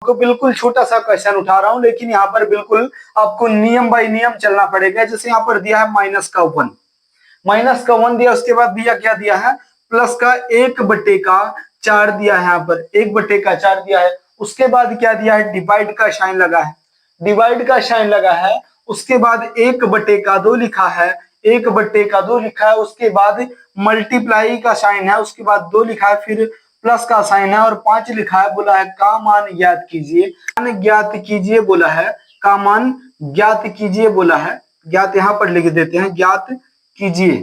आपको बिल्कुल छोटा सा क्वेश्चन उठा रहा हूं, लेकिन यहाँ पर बिल्कुल आपको नियम बाय नियम चलना पड़ेगा। जैसे यहाँ पर दिया है -1, -1 दिया, उसके बाद दिया क्या दिया है, प्लस का 1/4 दिया है, यहाँ पर 1/4 दिया है। उसके बाद क्या दिया है, डिवाइड का साइन लगा है, डिवाइड का साइन लगा है। उसके बाद 1/2 लिखा है, 1/2 लिखा है। उसके बाद मल्टीप्लाई का साइन है, उसके बाद 2 लिखा है, फिर प्लस का साइन है और 5 लिखा है। बोला है का मान ज्ञात कीजिए, मान ज्ञात कीजिए बोला है, का मान ज्ञात कीजिए बोला है। ज्ञात यहाँ पर लिख देते हैं, ज्ञात कीजिए।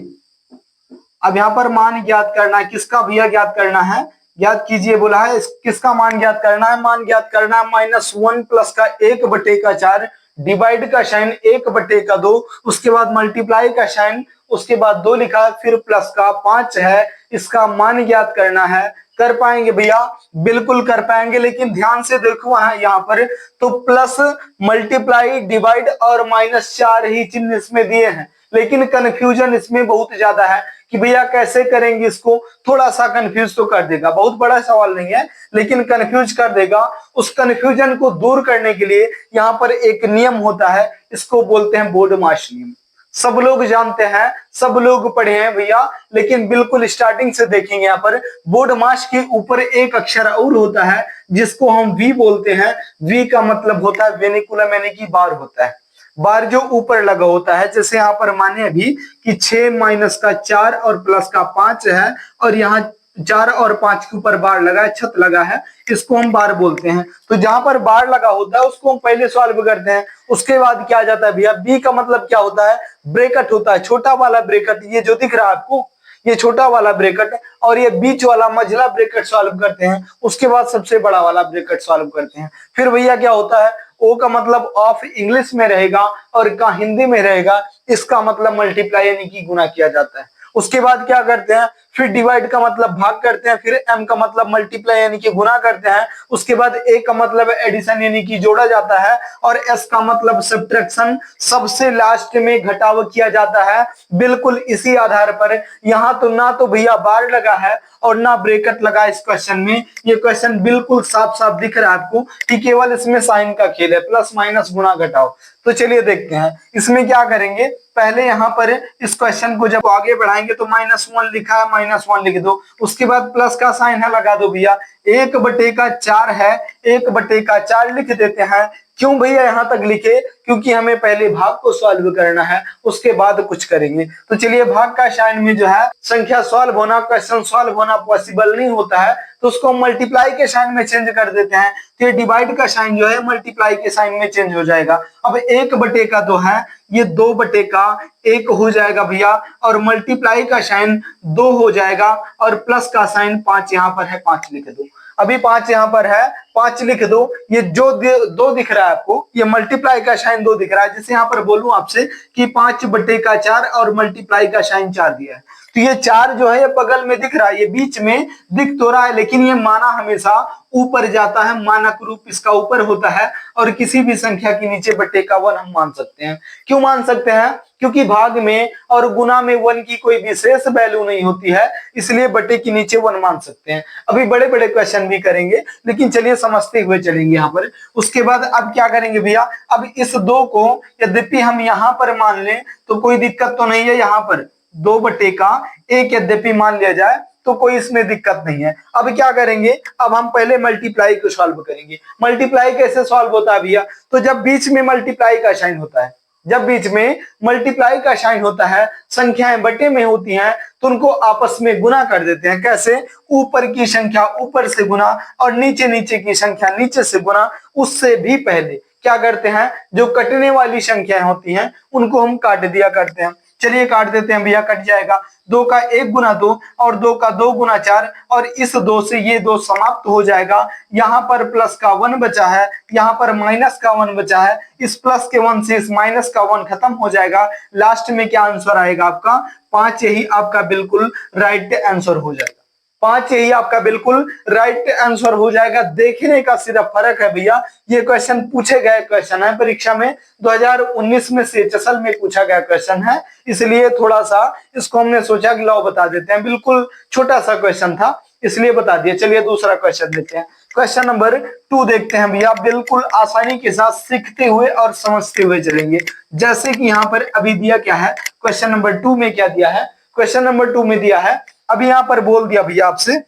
अब यहाँ पर मान ज्ञात करना है, किसका भैया ज्ञात करना है, ज्ञात कीजिए बोला है। किसका मान ज्ञात करना है, मान ज्ञात करना है -1 प्लस का 1/4, डिवाइड का साइन 1/2, उसके बाद मल्टीप्लाई का साइन, उसके बाद 2 लिखा है, फिर प्लस का 5 है। इसका मान ज्ञात करना है। कर पाएंगे भैया, बिल्कुल कर पाएंगे, लेकिन ध्यान से देखो यहाँ पर तो प्लस, मल्टीप्लाई, डिवाइड और -4 ही चिन्ह इसमें दिए हैं, लेकिन कंफ्यूजन इसमें बहुत ज्यादा है कि भैया कैसे करेंगे इसको। थोड़ा सा कंफ्यूज तो कर देगा, बहुत बड़ा सवाल नहीं है, लेकिन कंफ्यूज कर देगा। उस कंफ्यूजन को दूर करने के लिए यहाँ पर एक नियम होता है, इसको बोलते हैं बोडमास नियम। सब लोग जानते हैं, सब लोग पढ़े हैं भैया, लेकिन बिल्कुल स्टार्टिंग से देखेंगे। यहाँ पर बोडमास के ऊपर एक अक्षर और होता है जिसको हम वी बोलते हैं। वी का मतलब होता है वेनिकुलम, यानी कि बार होता है, बार जो ऊपर लगा होता है। जैसे यहाँ पर माने अभी कि 6 - का 4 और प्लस का 5 है, और यहाँ 4 और 5 के ऊपर बार लगा है, छत लगा है, इसको हम बार बोलते हैं। तो जहां पर बार लगा होता है उसको हम पहले सॉल्व करते हैं। उसके बाद क्या आ जाता है भैया, बी का मतलब क्या होता है, ब्रैकेट होता है, छोटा वाला ब्रैकेट, ये जो दिख रहा है आपको, ये छोटा वाला ब्रैकेट, और ये बीच वाला मझला ब्रैकेट सॉल्व करते हैं। उसके बाद सबसे बड़ा वाला ब्रैकेट सॉल्व करते हैं। फिर भैया क्या होता है, ओ का मतलब ऑफ इंग्लिश में रहेगा और का हिंदी में रहेगा, इसका मतलब मल्टीप्लाई यानी कि गुना किया जाता है। उसके बाद क्या करते हैं, फिर डिवाइड का मतलब भाग करते हैं, फिर एम का मतलब मल्टीप्लाई यानी कि गुना करते हैं। उसके बाद ए का मतलब एडिशन यानी कि जोड़ा जाता है, और एस का मतलब सब्ट्रैक्शन, सबसे लास्ट में घटाव किया जाता है। बिल्कुल इसी आधार पर यहाँ तो ना तो भैया बार लगा है और ना ब्रैकेट लगा इस क्वेश्चन में। ये क्वेश्चन बिल्कुल साफ साफ दिख रहा है आपको कि केवल इसमें साइन का खेल है, प्लस माइनस गुना घटाओ। तो चलिए देखते हैं इसमें क्या करेंगे। पहले यहाँ पर इस क्वेश्चन को जब आगे बढ़ाएंगे तो -1 लिखा है, -1 लिख दो। उसके बाद प्लस का साइन है, लगा दो भैया। 1/4 है, 1/4 लिख देते हैं। क्यों भैया यहाँ तक लिखे, क्योंकि हमें पहले भाग को सॉल्व करना है, उसके बाद कुछ करेंगे। तो चलिए, भाग का साइन में जो है संख्या सॉल्व होना, क्वेश्चन सॉल्व होना पॉसिबल नहीं होता है, तो उसको मल्टीप्लाई के साइन में चेंज कर देते हैं। तो ये डिवाइड का साइन जो है मल्टीप्लाई के साइन में चेंज हो जाएगा। अब 1/2 है, ये 2/1 हो जाएगा भैया, और मल्टीप्लाई का साइन 2 हो जाएगा, और प्लस का साइन 5 यहाँ पर है, 5 लिख दो। अभी 5 यहाँ पर है, 5 लिख दो। ये जो 2 दिख रहा है आपको, ये मल्टीप्लाई का साइन 2 दिख रहा है। जैसे यहाँ पर बोलूं आपसे कि 5/4 और मल्टीप्लाई का साइन 4 दिया है, तो ये 4 जो है ये बगल में दिख रहा है, ये बीच में दिख तो रहा है, लेकिन ये माना हमेशा ऊपर जाता है, मानक रूप इसका ऊपर होता है, और किसी भी संख्या के नीचे बटे का 1 हम मान सकते हैं। क्यों मान सकते हैं, क्योंकि भाग में और गुना में 1 की कोई विशेष वैल्यू नहीं होती है, इसलिए बटे के नीचे 1 मान सकते हैं। अभी बड़े बड़े क्वेश्चन भी करेंगे, लेकिन चलिए समझते हुए चलेंगे यहाँ पर। उसके बाद अब क्या करेंगे भैया, अब इस 2 को यद्यपि हम यहाँ पर मान लें तो कोई दिक्कत तो नहीं है। यहाँ पर 2/1 यद्यपि मान लिया जाए तो कोई इसमें दिक्कत नहीं है। अब क्या करेंगे, अब हम पहले मल्टीप्लाई को सॉल्व करेंगे। मल्टीप्लाई कैसे सॉल्व होता है भैया, तो जब बीच में मल्टीप्लाई का साइन होता है, जब बीच में मल्टीप्लाई का साइन होता है, संख्याएं बटे में होती हैं, तो उनको आपस में गुना कर देते हैं। कैसे, ऊपर की संख्या ऊपर से गुना और नीचे नीचे की संख्या नीचे से गुना। उससे भी पहले क्या करते हैं, जो कटने वाली संख्याएं होती हैं उनको हम काट दिया करते हैं। चलिए काट देते हैं भैया, कट जाएगा। 2 का 1 गुना 2 और 2 का 2 गुना 4, और इस 2 से ये 2 समाप्त हो जाएगा। यहाँ पर प्लस का 1 बचा है, यहाँ पर माइनस का 1 बचा है। इस प्लस के 1 से इस माइनस का 1 खत्म हो जाएगा। लास्ट में क्या आंसर आएगा आपका, 5 यही आपका बिल्कुल राइट आंसर हो जाएगा। 5 यही आपका बिल्कुल राइट आंसर हो जाएगा। देखने का सिर्फ फर्क है भैया। ये क्वेश्चन पूछे गए क्वेश्चन है परीक्षा में, 2019 में CHSL में पूछा गया क्वेश्चन है, इसलिए थोड़ा सा इसको हमने सोचा कि लाओ बता देते हैं। बिल्कुल छोटा सा क्वेश्चन था, इसलिए बता दिया। चलिए दूसरा क्वेश्चन लेते हैं। क्वेश्चन नंबर 2 देखते हैं भैया, बिल्कुल आसानी के साथ सीखते हुए और समझते हुए चलेंगे। जैसे कि यहाँ पर अभी दिया क्या है, क्वेश्चन नंबर 2 में क्या दिया है, क्वेश्चन नंबर 2 में दिया है, अभी यहाँ पर बोल दिया भैया आपसे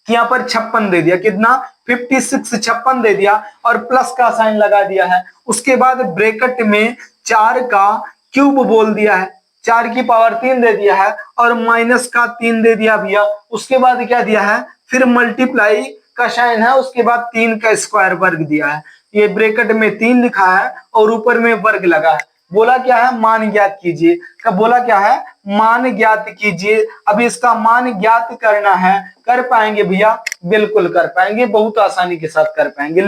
कि यहाँ पर 56 दे दिया, कितना 56 56 दे दिया और प्लस का साइन लगा दिया है। उसके बाद ब्रैकेट में 4 का क्यूब बोल दिया है, 4 की पावर 3 दे दिया है और माइनस का 3 दे दिया भैया। उसके बाद क्या दिया है, फिर मल्टीप्लाई का साइन है, उसके बाद 3 का स्क्वायर वर्ग दिया है। ये ब्रैकेट में 3 लिखा है और ऊपर में वर्ग लगा है। बोला क्या है, मान ज्ञात कीजिए। कब बोला क्या है, मान ज्ञात कीजिए। अब इसका मान ज्ञात करना है, कर पाएंगे भैया, बिल्कुल कर पाएंगे, बहुत आसानी के साथ कर पाएंगे।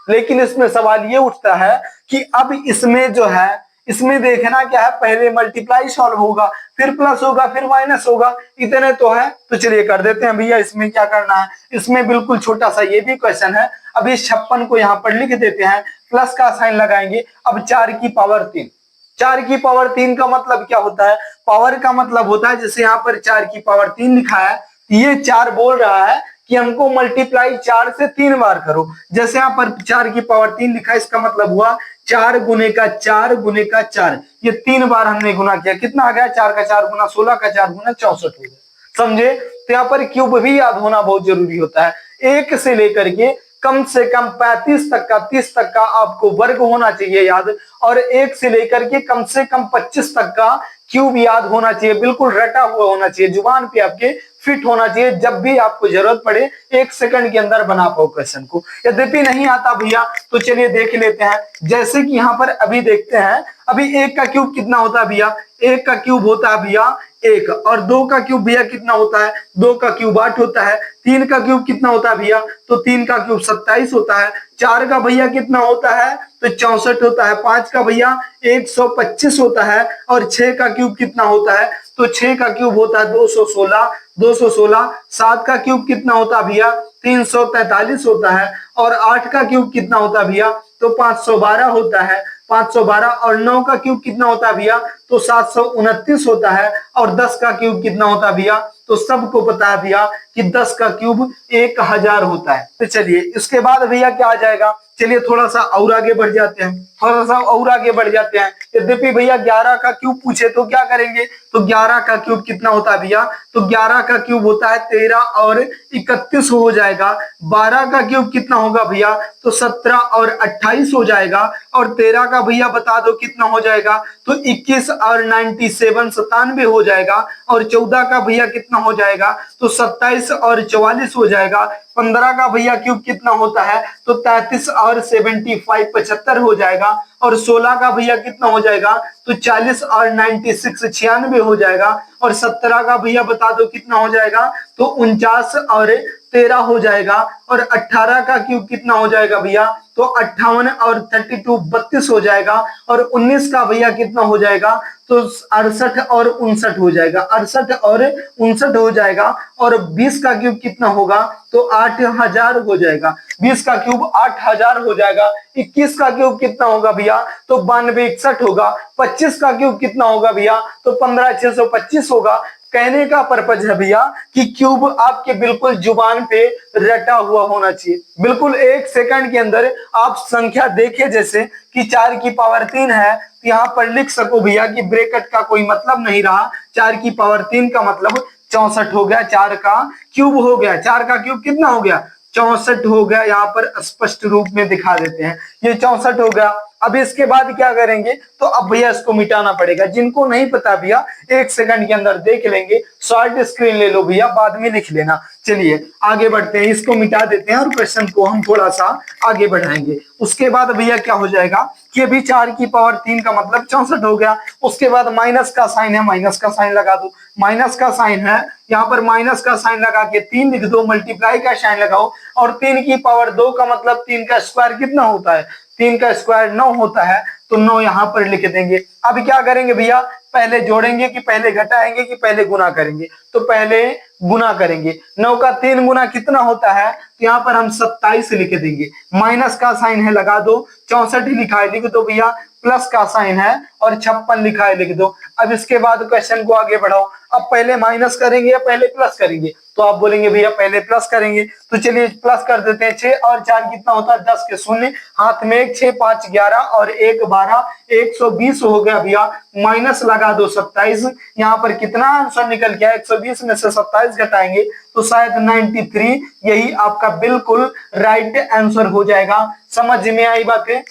लेकिन इसमें सवाल ये उठता है कि अब इसमें जो है, इसमें देखना क्या है, पहले मल्टीप्लाई सॉल्व होगा, फिर प्लस होगा, फिर माइनस होगा, इतने तो है। तो चलिए कर देते हैं भैया। इसमें क्या करना है, इसमें बिल्कुल छोटा सा ये भी क्वेश्चन है। अब इस 56 को यहाँ पर लिख देते हैं, प्लस का साइन लगाएंगे। अब 4 की पावर 3, 4 की पावर 3 का मतलब क्या होता है, पावर का मतलब होता है, जैसे यहाँ पर 4 की पावर 3 लिखा है, ये 4 बोल रहा है कि हमको मल्टीप्लाई 4 से 3 बार करो। जैसे यहाँ पर 4 की पावर 3 लिखा है, इसका मतलब हुआ 4 गुने का 4 गुने का 4, ये 3 बार हमने गुना किया, कितना आ गया, 4 का 4 गुना 16 का 4 गुना 64 हो गया। समझे? तो यहाँ पर क्यूब भी याद होना बहुत जरूरी होता है। 1 से लेकर के कम से कम 35 तक का, 30 तक का आपको वर्ग होना चाहिए याद, और 1 से लेकर के कम से कम 25 तक का क्यूब याद होना चाहिए, बिल्कुल रटा हुआ होना चाहिए, जुबान पे आपके फिट होना चाहिए। जब भी आपको जरूरत पड़े 1 सेकंड के अंदर बना पाओ क्वेश्चन को। यद्यपि नहीं आता भैया तो चलिए देख लेते हैं। जैसे कि यहाँ पर अभी देखते हैं, अभी 1 का क्यूब कितना होता है भैया, 1 का क्यूब होता है भैया 1, और 2 का क्यूब भैया कितना होता है, 2 का क्यूब 8 होता है। 3 का क्यूब कितना होता है भैया, तो 3 का क्यूब 27 होता है। 4 का भैया कितना होता है, तो 64 होता है। 5 का भैया 125 होता है। और 6 का क्यूब कितना होता है, तो 6 का क्यूब होता है 216, 216। 7 का क्यूब कितना होता है भैया, 343 होता है। और 8 का क्यूब कितना होता है भैया, तो 512 होता है, 512। और 9 का क्यूब कितना होता है भैया, तो 729 होता है। और 10 का क्यूब कितना होता है भैया, तो सबको पता है भैया कि 10 का क्यूब 1000 होता है। तो चलिए इसके बाद भैया क्या आ जाएगा, चलिए थोड़ा सा और आगे बढ़ जाते हैं, थोड़ा सा और आगे बढ़ जाते हैं। यद्यपि भैया 11 का क्यूब पूछे तो क्या करेंगे, तो 11 का क्यूब कितना होता है भैया, तो 11 का क्यूब होता है 13 और 31 हो जाएगा। 12 का क्यूब कितना होगा भैया, तो 17 और 28 हो जाएगा। और 13 का भैया बता दो कितना हो जाएगा, तो 21 और 97 97 हो जाएगा। और 14 का भैया कितना हो जाएगा, तो 27 और 44 हो जाएगा। 15 का भैया क्यूब कितना होता है, तो 33 और 75 75 हो जाएगा। और 16 का भैया कितना हो जाएगा, तो 40 और 96 96 हो जाएगा। और 17 का भैया बता दो कितना हो जाएगा, तो 49 और 13 हो जाएगा। और 18 का क्यूब कितना हो जाएगा भैया, तो 58 और 32 32 हो जाएगा। और 19 का भैया कितना हो जाएगा, तो 68 और 59 हो जाएगा, 68 और 59 हो जाएगा। और 20 का क्यूब कितना होगा, तो 8000 हो जाएगा, 20 का क्यूब 8000 हो जाएगा। 21 का क्यूब कितना होगा भैया, तो 92 61 होगा। 25 का क्यूब कितना होगा भैया, तो 15625 होगा। कहने का पर्पज है भैया कि क्यूब आपके बिल्कुल जुबान पे रटा हुआ होना चाहिए, बिल्कुल 1 सेकंड के अंदर आप संख्या देखे, जैसे कि 4 की पावर 3 है, तो यहाँ पर लिख सको भैया कि ब्रैकेट का कोई मतलब नहीं रहा। 4 की पावर 3 का मतलब 64 हो गया, 4 का क्यूब हो गया, 4 का क्यूब कितना हो गया, 64 हो गया। यहाँ पर स्पष्ट रूप में दिखा देते हैं, ये 64 हो गया। अब इसके बाद क्या करेंगे, तो अब भैया इसको मिटाना पड़ेगा। जिनको नहीं पता भैया 1 सेकंड के अंदर देख लेंगे, शॉर्ट स्क्रीन ले लो भैया, बाद में लिख लेना। चलिए आगे बढ़ते हैं, इसको मिटा देते हैं और क्वेश्चन को हम थोड़ा सा आगे बढ़ाएंगे। उसके बाद भैया क्या हो जाएगा कि अभी 4 की पावर 3 का मतलब 64 हो गया। उसके बाद माइनस का साइन है, माइनस का साइन लगा दो, माइनस का साइन है, यहाँ पर माइनस का साइन लगा के 3 लिख दो, मल्टीप्लाई का साइन लगाओ। और 3 की पावर 2 का मतलब 3 का स्क्वायर कितना होता है, 3 का स्क्वायर 9 होता है, तो 9 यहाँ पर लिख देंगे। अब क्या करेंगे भैया, पहले जोड़ेंगे कि पहले घटाएंगे कि पहले गुना करेंगे, तो पहले गुना करेंगे। 9 का 3 गुना कितना होता है, तो यहाँ पर हम 27 लिख देंगे। माइनस का साइन है लगा दो, 64 लिखा है लिख दो भैया, प्लस का साइन है और 56 लिखा है लिख दो। अब इसके बाद क्वेश्चन को आगे बढ़ाओ। अब पहले माइनस करेंगे या पहले प्लस करेंगे, तो आप बोलेंगे भैया पहले प्लस करेंगे, तो चलिए प्लस कर देते हैं। 6 और 4 कितना होता है 10 के शून्य, हाथ में 1 6 5 11 और 1 12, 120 हो गया भैया। माइनस लगा दो 27, यहाँ पर कितना आंसर निकल गया 120 में से 27 घटाएंगे तो शायद 93, यही आपका बिल्कुल राइट आंसर हो जाएगा। समझ में आई बातें?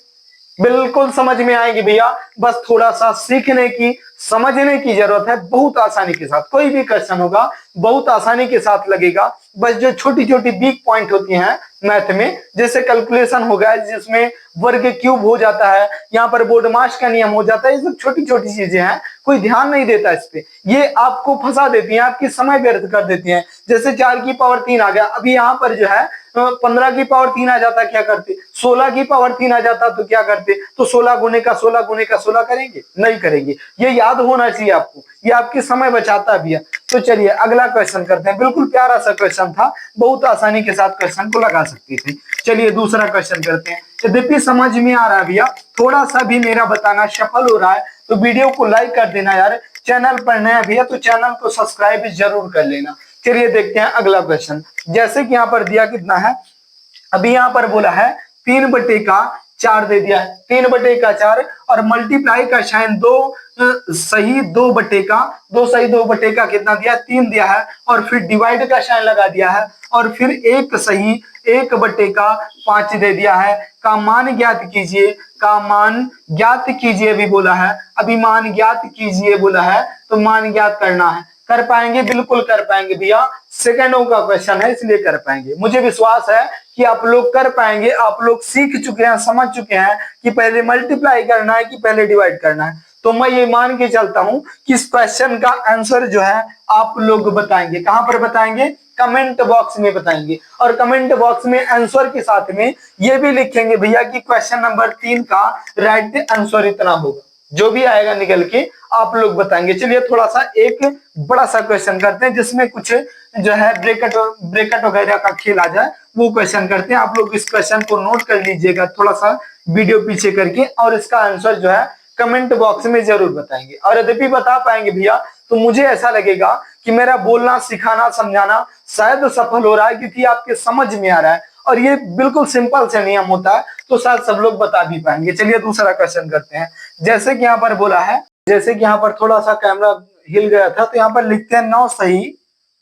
बिल्कुल समझ में आएगी भैया, बस थोड़ा सा सीखने की समझने की जरूरत है। बहुत आसानी के साथ कोई भी क्वेश्चन होगा बहुत आसानी के साथ लगेगा। बस जो छोटी छोटी वीक पॉइंट होती हैं मैथ में, जैसे कैलकुलेशन हो गया जिसमें वर्ग क्यूब हो जाता है, यहाँ पर बोडमास का नियम हो जाता है, ये सब छोटी छोटी चीजें हैं, कोई ध्यान नहीं देता इस पे, ये आपको फंसा देती हैं, आपकी समय व्यर्थ कर देती हैं। जैसे 4 की पावर 3 आ गया, अभी यहाँ पर जो है 15 की पावर 3 आ जाता क्या करते, 16 की पावर 3 आ जाता तो क्या करते, तो 16 गुने का 16 गुने का 16 करेंगे, नहीं करेंगे। ये याद होना चाहिए आपको, ये आपकी समय बचाता भी है। तो चलिए अगला क्वेश्चन करते हैं। बिल्कुल प्यारा सा क्वेश्चन था, बहुत आसानी के साथ क्वेश्चन को लगा सकते थे। चलिए दूसरा क्वेश्चन करते हैं। यद्यपि समझ में आ रहा है भैया, थोड़ा सा भी मेरा बताना सफल हो रहा है तो वीडियो को लाइक कर देना यार। चैनल पर नया भैया तो चैनल को सब्सक्राइब जरूर कर लेना। चलिए देखते हैं अगला क्वेश्चन। जैसे कि यहाँ पर दिया कितना है, अभी यहाँ पर बोला है 3/4 दे दिया है, 3/4 और मल्टीप्लाई का साइन 2 सही 2/2 कितना दिया 3 दिया है, और फिर डिवाइड का साइन लगा दिया है, और फिर एक सही 1/5 दे दिया है। का मान ज्ञात कीजिए, का मान ज्ञात कीजिए भी बोला है। अभी मान ज्ञात कीजिए बोला है तो मान ज्ञात करना है। कर पाएंगे? बिल्कुल कर पाएंगे भैया, सेकंडों का क्वेश्चन है इसलिए कर पाएंगे। मुझे विश्वास है कि आप लोग कर पाएंगे, आप लोग सीख चुके हैं, समझ चुके हैं कि पहले मल्टीप्लाई करना है कि पहले डिवाइड करना है। तो मैं ये मान के चलता हूं कि इस क्वेश्चन का आंसर जो है आप लोग बताएंगे। कहां पर बताएंगे? कमेंट बॉक्स में बताएंगे, और कमेंट बॉक्स में आंसर के साथ में ये भी लिखेंगे भैया कि क्वेश्चन नंबर 3 का राइट आंसर इतना होगा। जो भी आएगा निकल के आप लोग बताएंगे। चलिए थोड़ा सा एक बड़ा सा क्वेश्चन करते हैं जिसमें कुछ जो है ब्रेकेट वगैरह का खेल आ जाए, वो क्वेश्चन करते हैं। आप लोग इस क्वेश्चन को नोट कर लीजिएगा थोड़ा सा वीडियो पीछे करके, और इसका आंसर जो है कमेंट बॉक्स में जरूर बताएंगे। और यद्यपि बता पाएंगे भैया तो मुझे ऐसा लगेगा कि मेरा बोलना सिखाना समझाना शायद सफल हो रहा है, क्योंकि आपके समझ में आ रहा है और ये बिल्कुल सिंपल से नियम होता है, तो शायद सब लोग बता भी पाएंगे। चलिए दूसरा क्वेश्चन करते हैं। जैसे कि यहाँ पर बोला है, जैसे कि यहाँ पर थोड़ा सा कैमरा हिल गया था, तो यहाँ पर लिखते हैं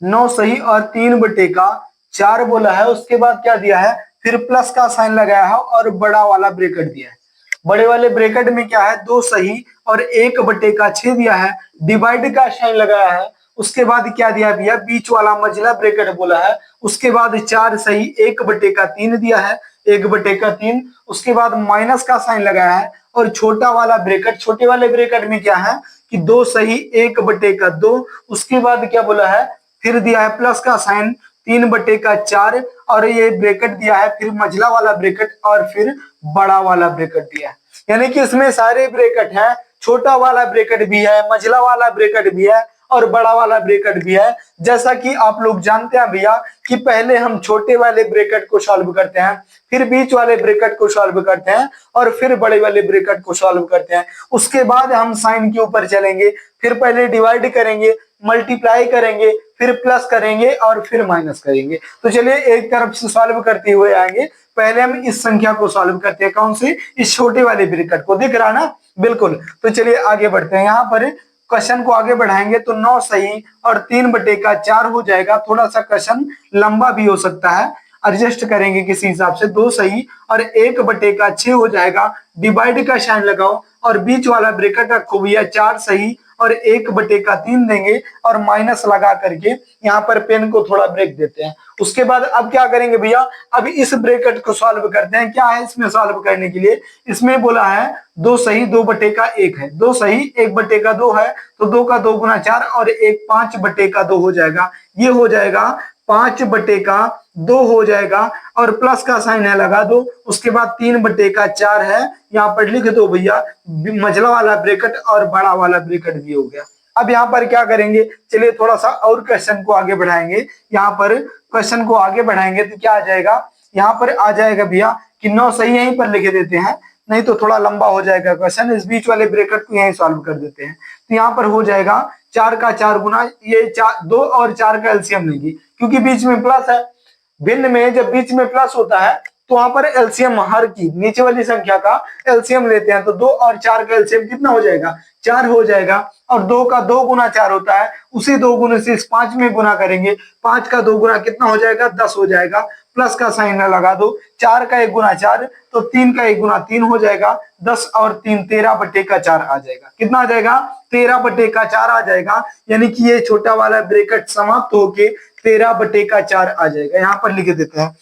9 सही और 3/4 बोला है। उसके बाद क्या दिया है, फिर प्लस का साइन लगाया है और बड़ा वाला ब्रेकेट दिया है। बड़े वाले ब्रेकेट में क्या है 2 सही और 1/6 दिया है, डिवाइड का साइन लगाया है। उसके बाद क्या दिया भैया, बीच वाला मझला ब्रेकेट बोला है। उसके बाद 4 सही 1/3 दिया है, 1/3। उसके बाद माइनस का साइन लगाया है, और छोटा वाला ब्रेकेट, छोटे वाले ब्रेकेट में क्या है कि 2 सही 1/2। उसके बाद क्या बोला है, फिर दिया है प्लस का साइन 3/4, और ये ब्रेकेट दिया है, फिर मझला वाला ब्रेकेट और फिर बड़ा वाला ब्रेकेट दिया है। यानी कि इसमें सारे ब्रेकेट हैं, छोटा वाला ब्रेकेट भी है, मझला वाला ब्रेकेट भी है और बड़ा वाला ब्रेकेट भी है। जैसा कि आप लोग जानते हैं भैया कि पहले हम छोटे वाले ब्रेकेट को सॉल्व करते हैं, फिर बीच वाले ब्रेकेट को सॉल्व करते हैं, और फिर बड़े वाले ब्रेकेट को सॉल्व करते हैं। उसके बाद हम साइन के ऊपर चलेंगे, फिर पहले डिवाइड करेंगे, मल्टीप्लाई करेंगे, फिर प्लस करेंगे और फिर माइनस करेंगे। तो चलिए एक तरफ से सॉल्व करते हुए आएंगे। पहले हम इस संख्या को सॉल्व करते हैं, कौन सी, इस छोटे वाले ब्रैकेट को, दिख रहा ना, बिल्कुल। तो चलिए आगे बढ़ते हैं। यहाँ पर क्वेश्चन को आगे बढ़ाएंगे तो 9 सही और 3/4 हो जाएगा। थोड़ा सा क्वेश्चन लंबा भी हो सकता है, एडजस्ट करेंगे किसी हिसाब से। 2 सही और 1/6 हो जाएगा, डिवाइड का साइन लगाओ और बीच वाला ब्रैकेट रखो भैया। 4 सही और 1/3 देंगे और माइनस लगा करके यहाँ पर पेन को थोड़ा ब्रेक देते हैं। उसके बाद अब क्या करेंगे भैया, अब इस ब्रैकेट को सॉल्व करते हैं। क्या है इसमें सॉल्व करने के लिए, इसमें बोला है 2 सही 2/1 है, 2 सही 1/2 है, तो 2 का 2 गुना 4 और 1 5/2 हो जाएगा। ये हो जाएगा 5/2 हो जाएगा, और प्लस का साइन है लगा दो। उसके बाद 3/4 है, यहाँ पर लिख दो भैया, मझला वाला ब्रैकेट और बड़ा वाला ब्रैकेट भी हो गया। अब यहाँ पर क्या करेंगे, चलिए थोड़ा सा और क्वेश्चन को आगे बढ़ाएंगे। यहाँ पर क्वेश्चन को आगे बढ़ाएंगे तो क्या आ जाएगा, यहाँ पर आ जाएगा भैया कि 9 सही यहीं पर लिख देते हैं, नहीं तो थोड़ा लंबा हो जाएगा क्वेश्चन। इस बीच वाले ब्रैकेट को यहीं सॉल्व कर देते हैं। तो यहाँ पर हो जाएगा 4 का 4 गुना, ये 2 और 4 का एलसीएम लेंगे क्योंकि बीच में प्लस है। भिन्न में जब बीच में प्लस होता है तो वहां पर एलसीएम हर की नीचे वाली संख्या का एलसीएम लेते हैं, तो 2 और 4 का एलसीएम कितना हो जाएगा, 4 हो जाएगा। और 2 का 2 गुना 4 होता है, उसी 2 गुने से इस 5 में गुना करेंगे, 5 का 2 गुना कितना हो जाएगा, 10 हो जाएगा। प्लस का साइन लगा दो, 4 का 1 गुना 4 तो 3 का 1 गुना 3 हो जाएगा, 10 और 3 13 बटे का 4 आ जाएगा। कितना आ जाएगा, 13 बटे का 4 आ जाएगा। यानी कि ये छोटा वाला ब्रैकेट समाप्त होके 13 बटे का 4 आ जाएगा। यहाँ पर लिख देते हैं,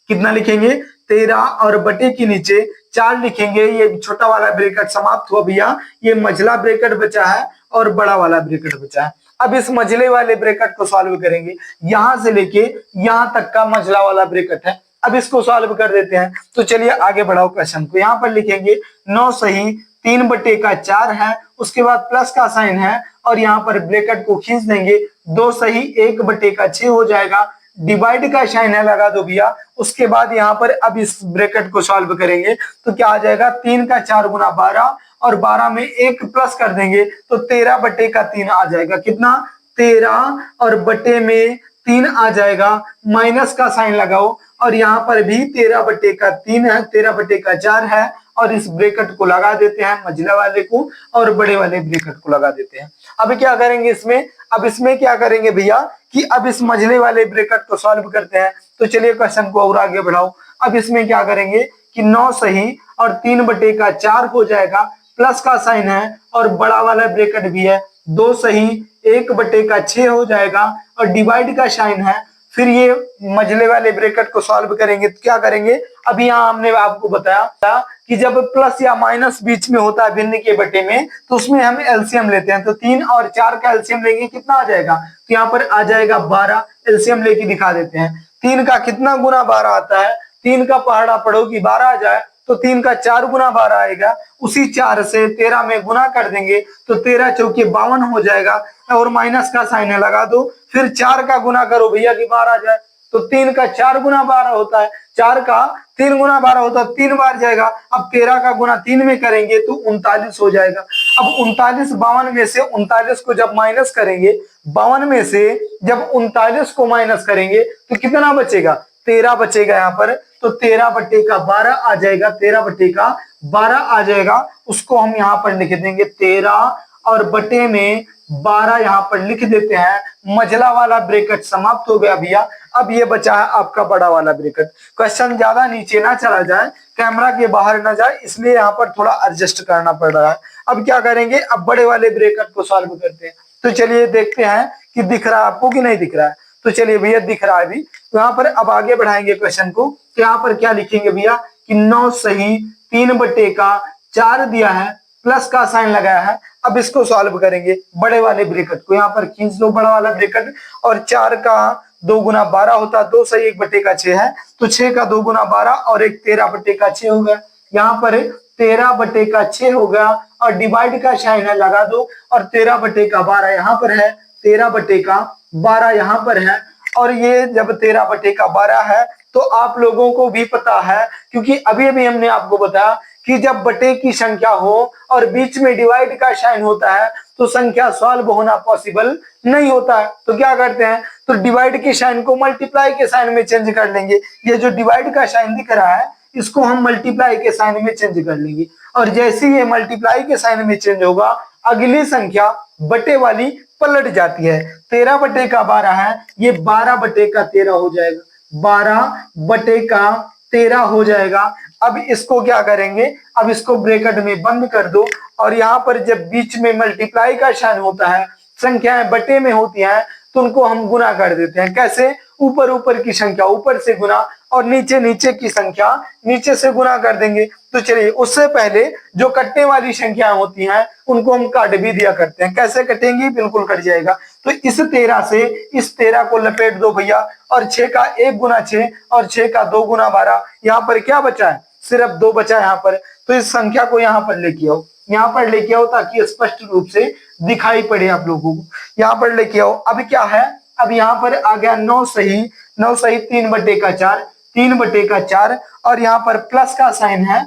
कितना लिखेंगे, 13 और बटे के नीचे 4 लिखेंगे। ये छोटा वाला ब्रैकेट समाप्त हुआ भैया, ये मझला ब्रैकेट बचा है और बड़ा वाला ब्रैकेट बचा है। अब इस मझले वाले ब्रैकेट को सॉल्व करेंगे, यहां से लेके यहां तक का मझला वाला ब्रैकेट है। अब इसको सॉल्व कर देते हैं। तो चलिए आगे बढ़ाओ क्वेश्चन को। यहाँ पर लिखेंगे 9 सही 3 बटे का 4 है, उसके बाद प्लस का साइन है और यहाँ पर ब्रैकेट को खींच देंगे, 2 सही 1 बटे का 6 हो जाएगा। डिवाइड का साइन है लगा दो भैया। उसके बाद यहाँ पर अब इस ब्रैकेट को सॉल्व करेंगे तो क्या आ जाएगा, 3 का 4 गुना 12 और 12 में 1 प्लस कर देंगे तो 13 बटे का 3 आ जाएगा। कितना, 13 और बटे में 3 आ जाएगा। माइनस का साइन लगाओ और यहाँ पर भी 13 बटे का 3 है, 13 बटे का 4 है और इस ब्रैकेट को लगा देते हैं, मझला वाले को और बड़े वाले ब्रैकेट को लगा देते हैं। अब क्या करेंगे इसमें, अब इसमें क्या करेंगे भैया कि अब इस मझले वाले ब्रैकेट को सॉल्व करते हैं। तो चलिए क्वेश्चन को और आगे बढ़ाओ। अब इसमें क्या करेंगे कि 9 सही और 3 बटे का 4 हो जाएगा, प्लस का साइन है और बड़ा वाला ब्रैकेट भी है, 2 सही 1 बटे का 6 हो जाएगा और डिवाइड का साइन है। फिर ये मझले वाले ब्रैकेट को सॉल्व करेंगे तो क्या करेंगे, अभी यहाँ हमने आपको बताया था कि जब प्लस या माइनस बीच में होता है भिन्न के बटे में तो उसमें हम एलसीएम लेते हैं। तो 3 और 4 का एलसीएम लेंगे, कितना आ जाएगा, तो यहाँ पर आ जाएगा 12। एलसीएम लेके दिखा देते हैं। 3 का कितना गुना 12 आता है, 3 का पहाड़ा पढ़ो कि 12 आ जाए तो 3 का 4 गुना 12 आएगा। उसी 4 से 13 में गुना कर देंगे तो 13 चौके 52 हो जाएगा और माइनस का साइन लगा दो। फिर 4 का गुना करो भैया कि 12 आ जाए, तो 3 का 4 गुना 12 होता है, 4 का 3 गुना 12 होता है, 3 बार जाएगा। अब 13 का गुना 3 में करेंगे तो 39 हो जाएगा। अब 39 52 में से 39 को जब माइनस करेंगे, 52 में से जब 39 को माइनस करेंगे तो कितना बचेगा, 13 बचेगा यहाँ पर। तो 13 बटे का 12 आ जाएगा, 13 बटे का 12 आ जाएगा। उसको हम यहाँ पर लिख देंगे 13 और बटे में 12 यहाँ पर लिख देते हैं। मझला वाला ब्रैकेट समाप्त हो गया भैया। अब ये बचा है आपका बड़ा वाला ब्रैकेट। क्वेश्चन ज्यादा नीचे ना चला जाए, कैमरा के बाहर ना जाए, इसलिए यहाँ पर थोड़ा एडजस्ट करना पड़ रहा है। अब क्या करेंगे, अब बड़े वाले ब्रैकेट को सॉल्व करते हैं। तो चलिए देखते हैं कि दिख रहा है आपको कि नहीं दिख रहा है। तो चलिए भैया दिख रहा है अभी। तो यहाँ पर अब आगे बढ़ाएंगे क्वेश्चन को। तो यहाँ पर क्या लिखेंगे भैया कि 9 सही 3 बटे का 4 दिया है, प्लस का साइन लगाया है। अब इसको सॉल्व करेंगे बड़े वाले ब्रैकेट को, यहाँ पर खींच लो बड़ा वाला ब्रैकेट। और 4 का 2 गुना 12 होता है, 2 सही 1 बटे का 6 है, तो 6 का 2 गुना 12 और 1 13 बटे का 6 हो गया। यहाँ पर 13 बटे का 6 हो गया और डिवाइड का साइन है लगा दो और 13 बटे का 12 यहाँ पर है, 13 बटे का 12 यहाँ पर है। और ये जब 13 बटे का 12 है तो आप लोगों को भी पता है, क्योंकि अभी अभी हमने आपको बताया कि जब बटे की संख्या हो और बीच में डिवाइड का साइन होता है तो संख्या सॉल्व होना पॉसिबल नहीं होता है। तो क्या करते हैं, तो डिवाइड के साइन को मल्टीप्लाई के साइन में चेंज कर लेंगे। ये जो डिवाइड का साइन दिख रहा है इसको हम मल्टीप्लाई के साइन में चेंज कर लेंगे। और जैसे ये मल्टीप्लाई के साइन में चेंज होगा, अगली संख्या बटे वाली पलट जाती है। 13 बटे का 12 है, ये 12 बटे का 13 हो जाएगा, 12 बटे का 13 हो जाएगा। अब इसको क्या करेंगे, अब इसको ब्रैकेट में बंद कर दो और यहाँ पर जब बीच में मल्टीप्लाई का साइन होता है, संख्याएं बटे में होती हैं, तो उनको हम गुना कर देते हैं। कैसे, ऊपर ऊपर की संख्या ऊपर से गुना और नीचे नीचे की संख्या नीचे से गुना कर देंगे। तो चलिए उससे पहले जो कटने वाली संख्याएं होती हैं उनको हम काट भी दिया करते हैं। कैसे कटेंगी, बिल्कुल कट जाएगा। तो इस 13 से इस 13 को लपेट दो भैया और 6 का 1 गुना 6 और 6 का 2 गुना 12। यहाँ पर क्या बचा है, सिर्फ 2 बचा है यहाँ पर। तो इस संख्या को यहाँ पर लेके आओ, यहाँ पर लेके आओ ताकि स्पष्ट रूप से दिखाई पड़े आप लोगों को। यहाँ पर लेके आओ। अब क्या है, अब यहाँ पर आ गया 9 सही 3 बटे का 4, 3 बटे का 4 और यहाँ पर प्लस का साइन है।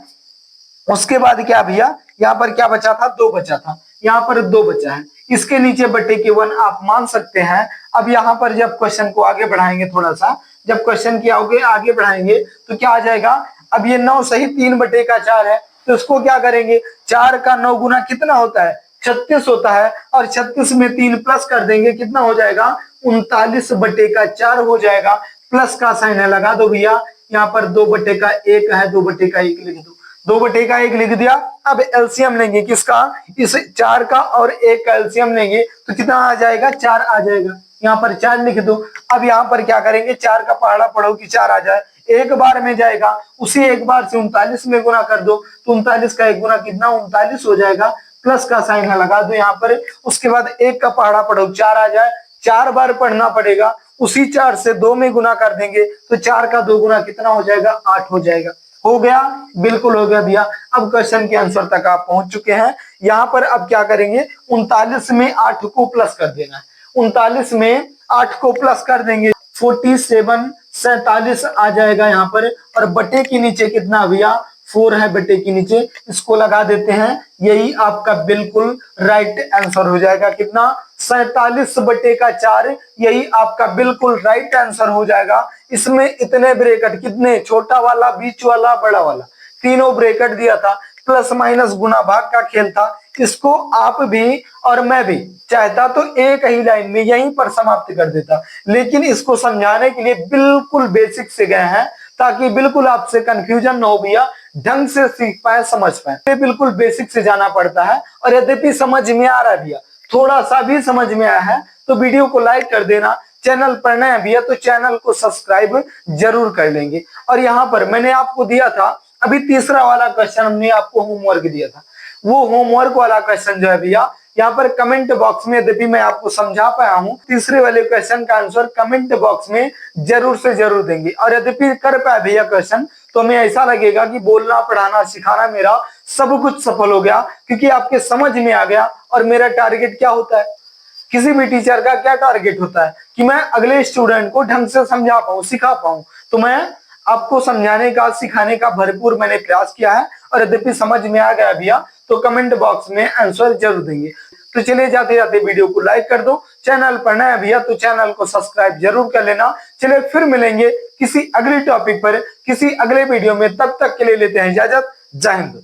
उसके बाद क्या भैया, यहाँ पर क्या बचा था, 2 बचा था। यहाँ पर 2 बचा है, इसके नीचे बटे के 1 आप मान सकते हैं। अब यहाँ पर जब क्वेश्चन को आगे बढ़ाएंगे थोड़ा सा, जब क्वेश्चन की आगे बढ़ाएंगे तो क्या आ जाएगा, अब ये 9 सही 3 बटे का 4 है, तो इसको क्या करेंगे, 4 का 9 गुना कितना होता है, 36 होता है, और 36 में 3 प्लस कर देंगे, कितना हो जाएगा, 39 बटे का 4 हो जाएगा। प्लस का साइन है, लगा दो भैया, यहाँ पर 2 बटे का 1 है, 2 बटे का 1 लिख दो, 2 बटे का 1 लिख दिया। अब एलसीएम लेंगे किसका, इस 4 का और 1 का एलसीएम लेंगे तो कितना आ जाएगा, 4 आ जाएगा, यहाँ पर 4 लिख दो। अब यहाँ पर क्या करेंगे, 4 का पहाड़ा पढ़ो कि 4 आ जाए, एक बार में जाएगा, उसी एक बार से 39 में गुना कर दो, तो 39 का 1 गुना कितना, 39 हो जाएगा। प्लस का साइन है, लगा दो यहाँ पर। उसके बाद 1 का पहाड़ा पढ़ो, 4 आ जाए, 4 बार पढ़ना पड़ेगा, उसी 4 से 2 में गुना कर देंगे तो 4 का 2 गुना कितना हो जाएगा, 8 हो जाएगा। हो गया, बिल्कुल हो गया भैया। अब क्वेश्चन के आंसर तक आप पहुंच चुके हैं। यहाँ पर अब क्या करेंगे, 39 में 8 को प्लस कर देना है, 39 में 8 को प्लस कर देंगे, 47 आ जाएगा यहाँ पर। और बटे के नीचे कितना भैया, 4 है बटे के नीचे, इसको लगा देते हैं, यही आपका बिल्कुल राइट आंसर हो जाएगा। कितना, 47 बटे का 4, यही आपका बिल्कुल राइट आंसर हो जाएगा। इसमें इतने ब्रैकेट, कितने, छोटा वाला, बीच वाला, बड़ा वाला, तीनों ब्रैकेट दिया था। प्लस माइनस गुना भाग का खेल था। इसको आप भी और मैं भी चाहता तो एक ही लाइन में यहीं पर समाप्त कर देता, लेकिन इसको समझाने के लिए बिल्कुल बेसिक से गए हैं, ताकि बिल्कुल आपसे कंफ्यूजन न हो भैया, ढंग से सीख पाए, समझ पाए। बिल्कुल बेसिक से जाना पड़ता है, और यद्यपि समझ में आ रहा है भैया, थोड़ा सा भी समझ में आया है तो वीडियो को लाइक कर देना। चैनल पर नए हैं भैया तो चैनल को सब्सक्राइब जरूर कर लेंगे। और यहाँ पर मैंने आपको दिया था अभी तीसरा वाला क्वेश्चन, हमने आपको होमवर्क दिया था, वो होमवर्क वाला क्वेश्चन जो है भैया, यहाँ पर कमेंट बॉक्स में, यद्यपि मैं आपको समझा पाया हूँ, तीसरे वाले क्वेश्चन का आंसर कमेंट बॉक्स में जरूर से जरूर देंगे। और यद्यपि कर पाए भैया क्वेश्चन, तो हमें ऐसा लगेगा कि बोलना, पढ़ाना, सिखाना मेरा सब कुछ सफल हो गया, क्योंकि आपके समझ में आ गया। और मेरा टारगेट क्या होता है, किसी भी टीचर का क्या टारगेट होता है, कि मैं अगले स्टूडेंट को ढंग से समझा पाऊं, सिखा पाऊं। तो मैं आपको समझाने का, सिखाने का भरपूर मैंने प्रयास किया है। और यद्यपि समझ में आ गया भैया तो कमेंट बॉक्स में आंसर जरूर देंगे। तो चलिए जाते जाते वीडियो को लाइक कर दो, चैनल पर नया भैया तो चैनल को सब्सक्राइब जरूर कर लेना। चलिए फिर मिलेंगे किसी अगले टॉपिक पर, किसी अगले वीडियो में, तब तक के लिए लेते हैं इजाजत। जय हिंद।